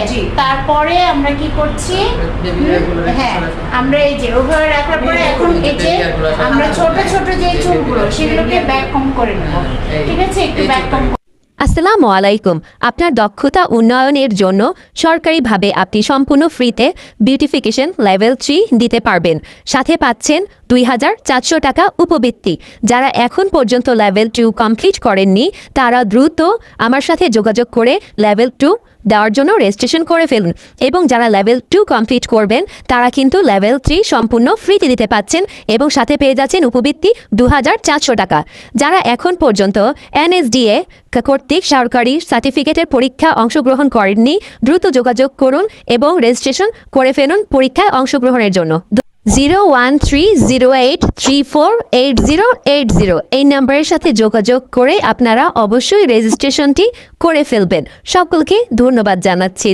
আছে। তারপরে আমরা কি করছি, হ্যাঁ আমরা এই যে ওভাবে রাখার পরে এখন এই যে আমরা ছোট ছোট যে চুলগুলো সেগুলোকে ব্যাক কম করে নেব। ঠিক আছে, একটু ব্যাক কম। আসসালামু আলাইকুম। আপনার দক্ষতা উন্নয়নের জন্য সরকারিভাবে আপনি সম্পূর্ণ ফ্রিতে বিউটিফিকেশন লেভেল 3 দিতে পারবেন। সাথে পাচ্ছেন 2400 টাকা উপবৃত্তি। যারা এখন পর্যন্ত লেভেল 2 কমপ্লিট করেননি তারা দ্রুত আমার সাথে যোগাযোগ করে লেভেল 2 দেওয়ার জন্য রেজিস্ট্রেশন করে ফেলুন, এবং যারা লেভেল 2 কমপ্লিট করবেন তারা কিন্তু লেভেল 3 সম্পূর্ণ ফ্রিতে দিতে পাচ্ছেন এবং সাথে পেয়ে যাচ্ছেন উপবৃত্তি 2400 টাকা। যারা এখন পর্যন্ত NSDA কর্তৃক সরকারি সার্টিফিকেটের পরীক্ষা অংশগ্রহণ করেননি দ্রুত যোগাযোগ করুন এবং রেজিস্ট্রেশন করে ফেলুন পরীক্ষায় অংশগ্রহণের জন্য। 01308348080 এই নাম্বারের সাথে যোগাযোগ করে আপনারা অবশ্যই রেজিস্ট্রেশনটি করে ফেলবেন। সকলকে ধন্যবাদ জানাচ্ছি।